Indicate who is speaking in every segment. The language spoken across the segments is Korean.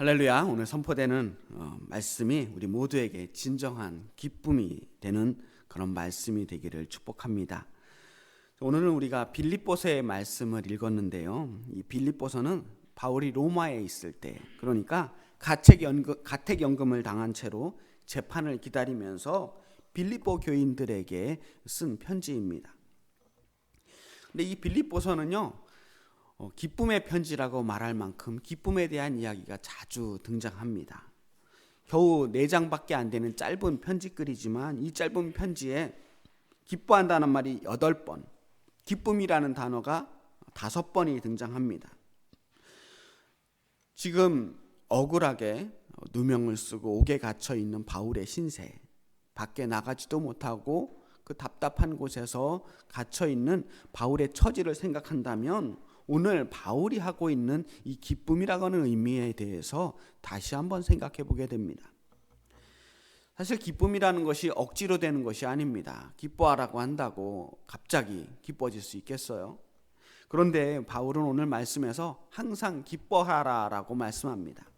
Speaker 1: 할렐루야. 오늘 선포되는 말씀이 우리 모두에게 진정한 기쁨이 되는 그런 말씀이 되기를 축복합니다. 오늘은 우리가 빌립보서의 말씀을 읽었는데요. 이 빌립보서는 바울이 로마에 있을 때, 그러니까 가택연금을 당한 채로 재판을 기다리면서 빌립보 교인들에게 쓴 편지입니다. 근데 이 빌립보서는요, 기쁨의 편지라고 말할 만큼 기쁨에 대한 이야기가 자주 등장합니다. 겨우 4장밖에 안 되는 짧은 편지글이지만 이 짧은 편지에 기뻐한다는 말이 8번, 기쁨이라는 단어가 5번이 등장합니다. 지금 억울하게 누명을 쓰고 옥에 갇혀 있는 바울의 신세, 밖에 나가지도 못하고 그 답답한 곳에서 갇혀 있는 바울의 처지를 생각한다면 오늘 바울이 하고 있는 이 기쁨이라고 하는 의미에 대해서 다시 한번 생각해 보게 됩니다. 사실 기쁨이라는 것이 억지로 되는 것이 아닙니다. 기뻐하라고 한다고 갑자기 기뻐질 수 있겠어요? 그런데 바울은 오늘 말씀에서 항상 기뻐하라라고 말씀합니다.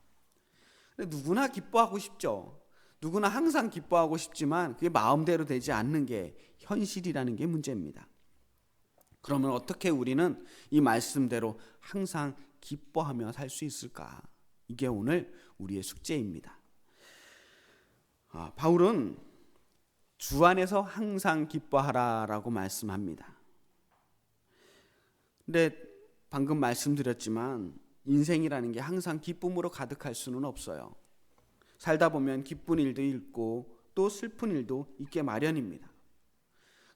Speaker 1: 누구나 기뻐하고 싶죠. 누구나 항상 기뻐하고 싶지만 그게 마음대로 되지 않는 게 현실이라는 게 문제입니다. 그러면 어떻게 우리는 이 말씀대로 항상 기뻐하며 살 수 있을까? 이게 오늘 우리의 숙제입니다. 바울은 주 안에서 항상 기뻐하라라고 말씀합니다. 근데 방금 말씀드렸지만 인생이라는 게 항상 기쁨으로 가득할 수는 없어요. 살다 보면 기쁜 일도 있고 또 슬픈 일도 있게 마련입니다.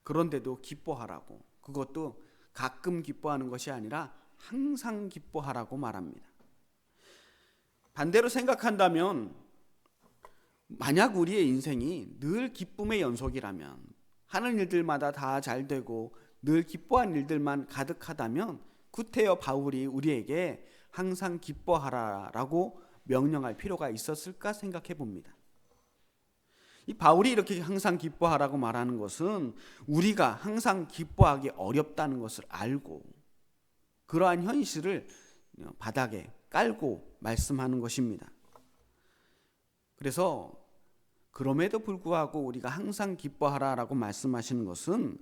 Speaker 1: 그런데도 기뻐하라고, 그것도 가끔 기뻐하는 것이 아니라 항상 기뻐하라고 말합니다. 반대로 생각한다면 만약 우리의 인생이 늘 기쁨의 연속이라면, 하는 일들마다 다 잘 되고 늘 기뻐한 일들만 가득하다면 구태여 바울이 우리에게 항상 기뻐하라라고 명령할 필요가 있었을까 생각해 봅니다. 이 바울이 이렇게 항상 기뻐하라고 말하는 것은 우리가 항상 기뻐하기 어렵다는 것을 알고 그러한 현실을 바닥에 깔고 말씀하는 것입니다. 그래서 그럼에도 불구하고 우리가 항상 기뻐하라라고 말씀하시는 것은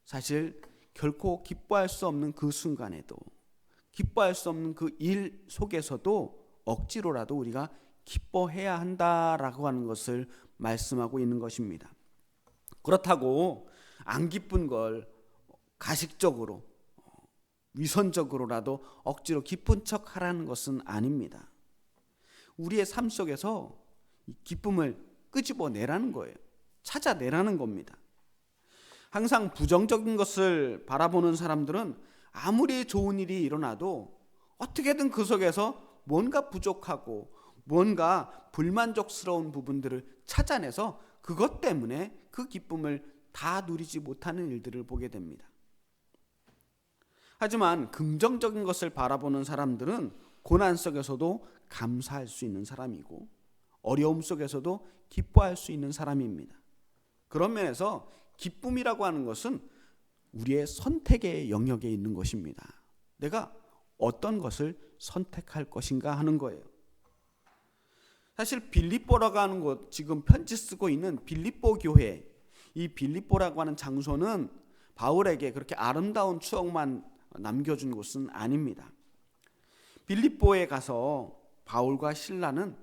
Speaker 1: 사실 결코 기뻐할 수 없는 그 순간에도, 기뻐할 수 없는 그 일 속에서도 억지로라도 우리가 기뻐해야 한다라고 하는 것을 말씀하고 있는 것입니다. 그렇다고 안 기쁜 걸 가식적으로 위선적으로라도 억지로 기쁜 척 하라는 것은 아닙니다. 우리의 삶 속에서 기쁨을 끄집어내라는 거예요. 찾아내라는 겁니다. 항상 부정적인 것을 바라보는 사람들은 아무리 좋은 일이 일어나도 어떻게든 그 속에서 뭔가 부족하고 뭔가 불만족스러운 부분들을 찾아내서 그것 때문에 그 기쁨을 다 누리지 못하는 일들을 보게 됩니다. 하지만 긍정적인 것을 바라보는 사람들은 고난 속에서도 감사할 수 있는 사람이고 어려움 속에서도 기뻐할 수 있는 사람입니다. 그런 면에서 기쁨이라고 하는 것은 우리의 선택의 영역에 있는 것입니다. 내가 어떤 것을 선택할 것인가 하는 거예요. 사실 빌립보라고 하는 곳, 지금 편지 쓰고 있는 빌립보 교회, 이 빌립보라고 하는 장소는 바울에게 그렇게 아름다운 추억만 남겨준 곳은 아닙니다. 빌립보에 가서 바울과 실라는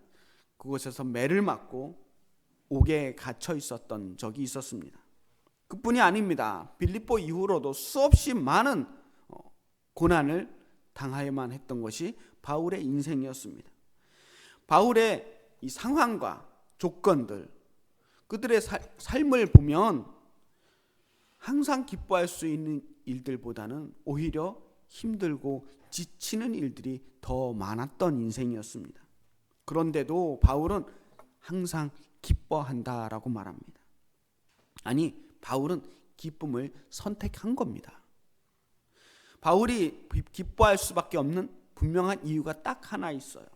Speaker 1: 그곳에서 매를 맞고 옥에 갇혀 있었던 적이 있었습니다. 그뿐이 아닙니다. 빌립보 이후로도 수없이 많은 고난을 당하여만 했던 것이 바울의 인생이었습니다. 바울의 이 상황과 조건들, 그들의 삶을 보면 항상 기뻐할 수 있는 일들보다는 오히려 힘들고 지치는 일들이 더 많았던 인생이었습니다. 그런데도 바울은 항상 기뻐한다라고 말합니다. 아니, 바울은 기쁨을 선택한 겁니다. 바울이 기뻐할 수밖에 없는 분명한 이유가 딱 하나 있어요.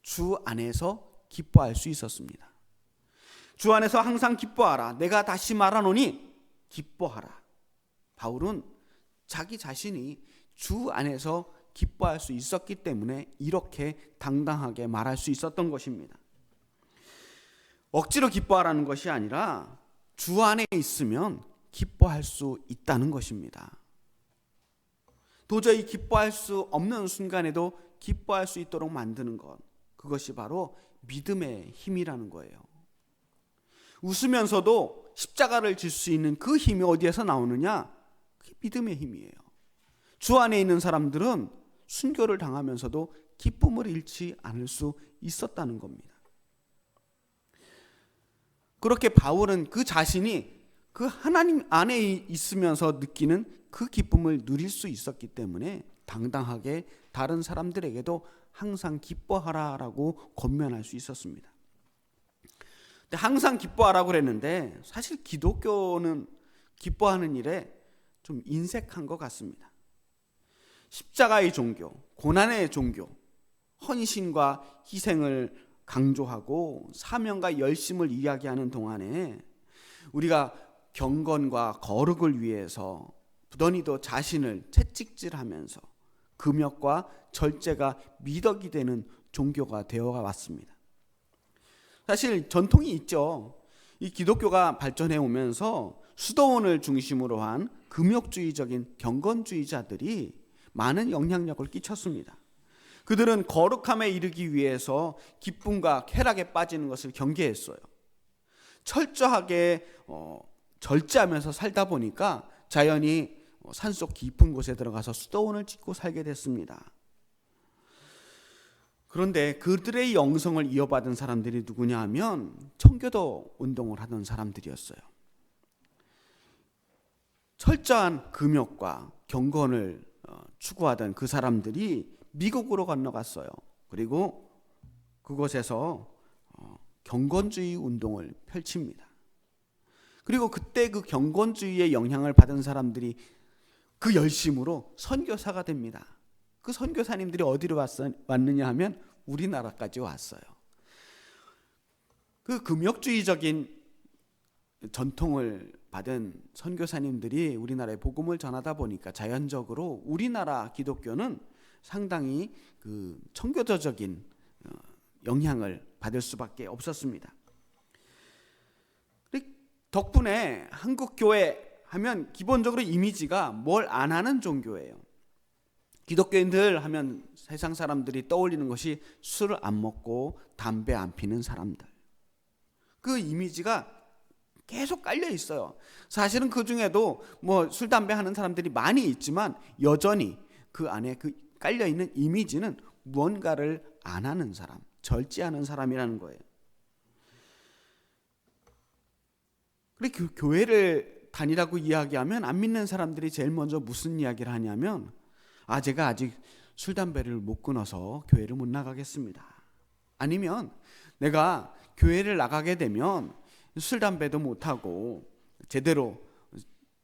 Speaker 1: 주 안에서 기뻐할 수 있었습니다. 주 안에서 항상 기뻐하라. 내가 다시 말하노니 기뻐하라. 바울은 자기 자신이 주 안에서 기뻐할 수 있었기 때문에 이렇게 당당하게 말할 수 있었던 것입니다. 억지로 기뻐하라는 것이 아니라 주 안에 있으면 기뻐할 수 있다는 것입니다. 도저히 기뻐할 수 없는 순간에도 기뻐할 수 있도록 만드는 것, 그것이 바로 믿음의 힘이라는 거예요. 웃으면서도 십자가를 질 수 있는 그 힘이 어디에서 나오느냐? 그게 믿음의 힘이에요. 주 안에 있는 사람들은 순교를 당하면서도 기쁨을 잃지 않을 수 있었다는 겁니다. 그렇게 바울은 그 자신이 그 하나님 안에 있으면서 느끼는 그 기쁨을 누릴 수 있었기 때문에 당당하게 다른 사람들에게도 항상 기뻐하라라고 권면할 수 있었습니다. 근데 항상 기뻐하라고 그랬는데 사실 기독교는 기뻐하는 일에 좀 인색한 것 같습니다. 십자가의 종교, 고난의 종교, 헌신과 희생을 강조하고 사명과 열심을 이야기하는 동안에 우리가 경건과 거룩을 위해서 부단히도 자신을 채찍질하면서 금욕과 절제가 미덕이 되는 종교가 되어가 왔습니다. 사실 전통이 있죠. 이 기독교가 발전해 오면서 수도원을 중심으로 한 금욕주의적인 경건주의자들이 많은 영향력을 끼쳤습니다. 그들은 거룩함에 이르기 위해서 기쁨과 쾌락에 빠지는 것을 경계했어요. 철저하게 절제하면서 살다 보니까 자연히 산속 깊은 곳에 들어가서 수도원을 짓고 살게 됐습니다. 그런데 그들의 영성을 이어받은 사람들이 누구냐 하면 청교도 운동을 하던 사람들이었어요. 철저한 금욕과 경건을 추구하던 그 사람들이 미국으로 건너갔어요. 그리고 그곳에서 경건주의 운동을 펼칩니다. 그리고 그때 그 경건주의의 영향을 받은 사람들이 그 열심으로 선교사가 됩니다. 그 선교사님들이 어디로 왔느냐 하면 우리나라까지 왔어요. 그 금욕주의적인 전통을 받은 선교사님들이 우리나라에 복음을 전하다 보니까 자연적으로 우리나라 기독교는 상당히 그 청교도적인 영향을 받을 수밖에 없었습니다. 덕분에 한국 교회 하면 기본적으로 이미지가 뭘 안 하는 종교예요. 기독교인들 하면 세상 사람들이 떠올리는 것이 술을 안 먹고 담배 안 피는 사람들. 그 이미지가 계속 깔려 있어요. 사실은 그 중에도 뭐 술, 담배 하는 사람들이 많이 있지만 여전히 그 안에 그 깔려 있는 이미지는 무언가를 안 하는 사람, 절제하는 사람이라는 거예요. 그리고 교회를 다니라고 이야기하면 안 믿는 사람들이 제일 먼저 무슨 이야기를 하냐면 제가 아직 술, 담배를 못 끊어서 교회를 못 나가겠습니다. 아니면 내가 교회를 나가게 되면 술, 담배도 못하고 제대로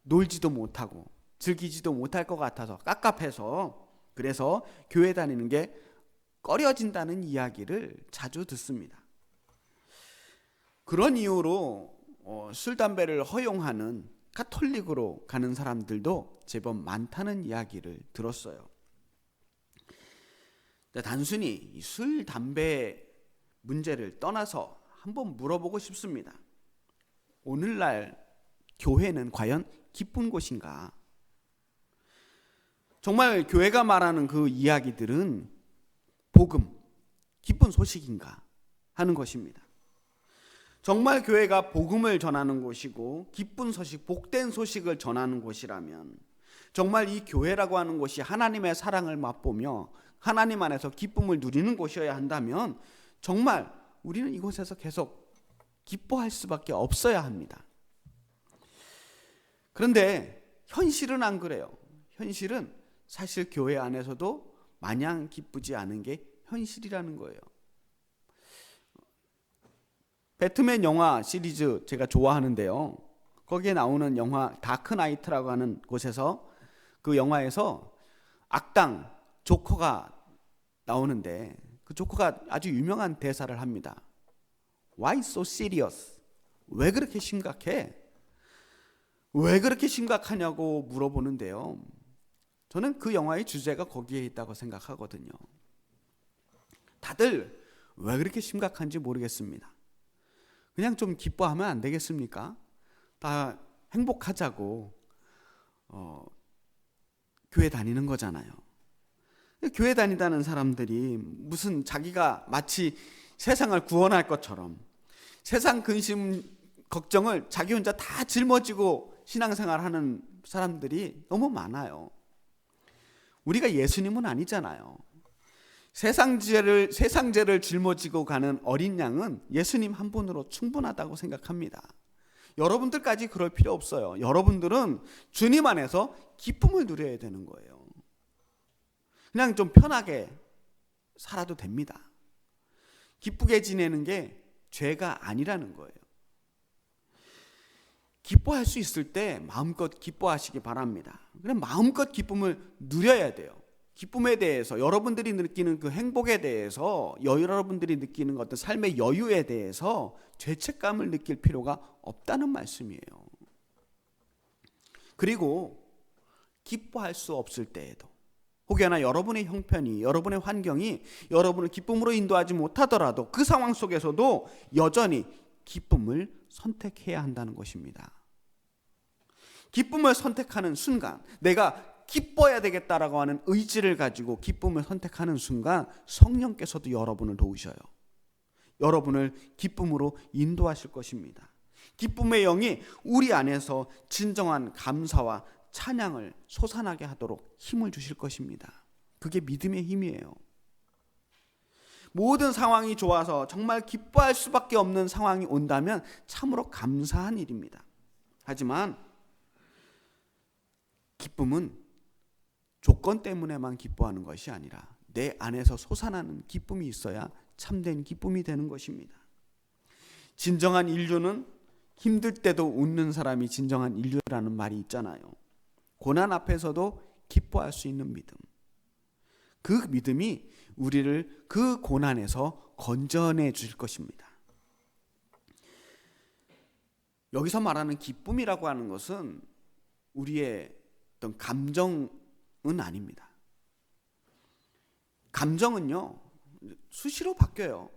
Speaker 1: 놀지도 못하고 즐기지도 못할 것 같아서 깝깝해서 그래서 교회 다니는 게 꺼려진다는 이야기를 자주 듣습니다. 그런 이유로 술, 담배를 허용하는 가톨릭으로 가는 사람들도 제법 많다는 이야기를 들었어요. 단순히 술, 담배 문제를 떠나서 한번 물어보고 싶습니다. 오늘날 교회는 과연 기쁜 곳인가? 정말 교회가 말하는 그 이야기들은 복음, 기쁜 소식인가 하는 것입니다. 정말 교회가 복음을 전하는 곳이고 기쁜 소식, 복된 소식을 전하는 곳이라면 정말 이 교회라고 하는 곳이 하나님의 사랑을 맛보며 하나님 안에서 기쁨을 누리는 곳이어야 한다면 정말 우리는 이곳에서 계속 기뻐할 수밖에 없어야 합니다. 그런데 현실은 안 그래요. 현실은 사실 교회 안에서도 마냥 기쁘지 않은 게 현실이라는 거예요. 배트맨 영화 시리즈 제가 좋아하는데요. 거기에 나오는 영화 다크나이트라고 하는 곳에서 그 영화에서 악당 조커가 나오는데 그 조커가 아주 유명한 대사를 합니다. Why so serious? 왜 그렇게 심각해? 왜 그렇게 심각하냐고 물어보는데요. 저는 그 영화의 주제가 거기에 있다고 생각하거든요. 다들 왜 그렇게 심각한지 모르겠습니다. 그냥 좀 기뻐하면 안 되겠습니까? 다 행복하자고 교회 다니는 거잖아요. 교회 다니다는 사람들이 무슨 자기가 마치 세상을 구원할 것처럼 세상 근심 걱정을 자기 혼자 다 짊어지고 신앙생활하는 사람들이 너무 많아요. 우리가 예수님은 아니잖아요. 세상 죄를 짊어지고 가는 어린 양은 예수님 한 분으로 충분하다고 생각합니다. 여러분들까지 그럴 필요 없어요. 여러분들은 주님 안에서 기쁨을 누려야 되는 거예요. 그냥 좀 편하게 살아도 됩니다. 기쁘게 지내는 게 죄가 아니라는 거예요. 기뻐할 수 있을 때 마음껏 기뻐하시기 바랍니다. 그럼 마음껏 기쁨을 누려야 돼요. 기쁨에 대해서, 여러분들이 느끼는 그 행복에 대해서, 여러분들이 느끼는 어떤 삶의 여유에 대해서 죄책감을 느낄 필요가 없다는 말씀이에요. 그리고 기뻐할 수 없을 때에도, 혹여나 여러분의 형편이, 여러분의 환경이 여러분을 기쁨으로 인도하지 못하더라도 그 상황 속에서도 여전히 기쁨을 선택해야 한다는 것입니다. 기쁨을 선택하는 순간, 내가 기뻐야 되겠다라고 하는 의지를 가지고 기쁨을 선택하는 순간 성령께서도 여러분을 도우셔요. 여러분을 기쁨으로 인도하실 것입니다. 기쁨의 영이 우리 안에서 진정한 감사와 찬양을 솟아나게 하도록 힘을 주실 것입니다. 그게 믿음의 힘이에요. 모든 상황이 좋아서 정말 기뻐할 수밖에 없는 상황이 온다면 참으로 감사한 일입니다. 하지만 기쁨은 조건 때문에만 기뻐하는 것이 아니라 내 안에서 솟아나는 기쁨이 있어야 참된 기쁨이 되는 것입니다. 진정한 인류는 힘들 때도 웃는 사람이 진정한 인류라는 말이 있잖아요. 고난 앞에서도 기뻐할 수 있는 믿음. 그 믿음이 우리를 그 고난에서 건져내 주실 것입니다. 여기서 말하는 기쁨이라고 하는 것은 우리의 어떤 감정은 아닙니다. 감정은요, 수시로 바뀌어요.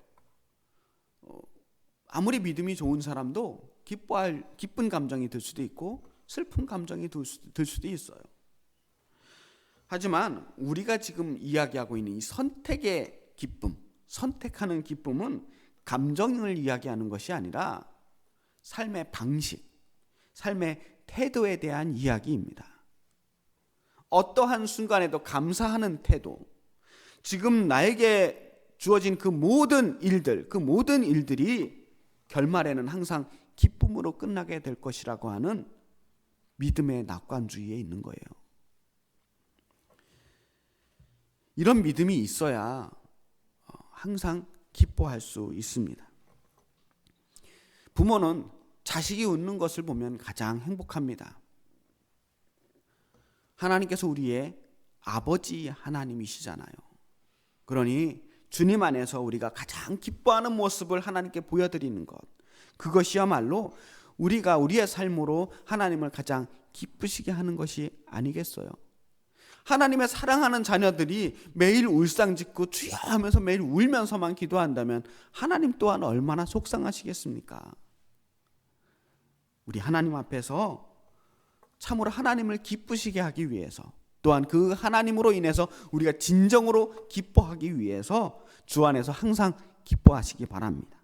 Speaker 1: 아무리 믿음이 좋은 사람도 기쁜 감정이 들 수도 있고 슬픈 감정이 들 수도 있어요. 하지만 우리가 지금 이야기하고 있는 이 선택의 기쁨, 선택하는 기쁨은 감정을 이야기하는 것이 아니라 삶의 방식, 삶의 태도에 대한 이야기입니다. 어떠한 순간에도 감사하는 태도, 지금 나에게 주어진 그 모든 일들이 결말에는 항상 기쁨으로 끝나게 될 것이라고 하는 믿음의 낙관주의에 있는 거예요. 이런 믿음이 있어야 항상 기뻐할 수 있습니다. 부모는 자식이 웃는 것을 보면 가장 행복합니다. 하나님께서 우리의 아버지 하나님이시잖아요. 그러니 주님 안에서 우리가 가장 기뻐하는 모습을 하나님께 보여드리는 것, 그것이야말로 우리가 우리의 삶으로 하나님을 가장 기쁘시게 하는 것이 아니겠어요? 하나님의 사랑하는 자녀들이 매일 울상짓고 주여 하면서 매일 울면서만 기도한다면 하나님 또한 얼마나 속상하시겠습니까? 우리 하나님 앞에서 참으로 하나님을 기쁘시게 하기 위해서, 또한 그 하나님으로 인해서 우리가 진정으로 기뻐하기 위해서 주 안에서 항상 기뻐하시기 바랍니다.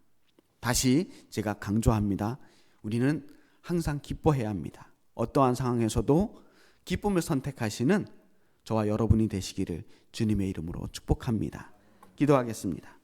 Speaker 1: 다시 제가 강조합니다. 우리는 항상 기뻐해야 합니다. 어떠한 상황에서도 기쁨을 선택하시는 저와 여러분이 되시기를 주님의 이름으로 축복합니다. 기도하겠습니다.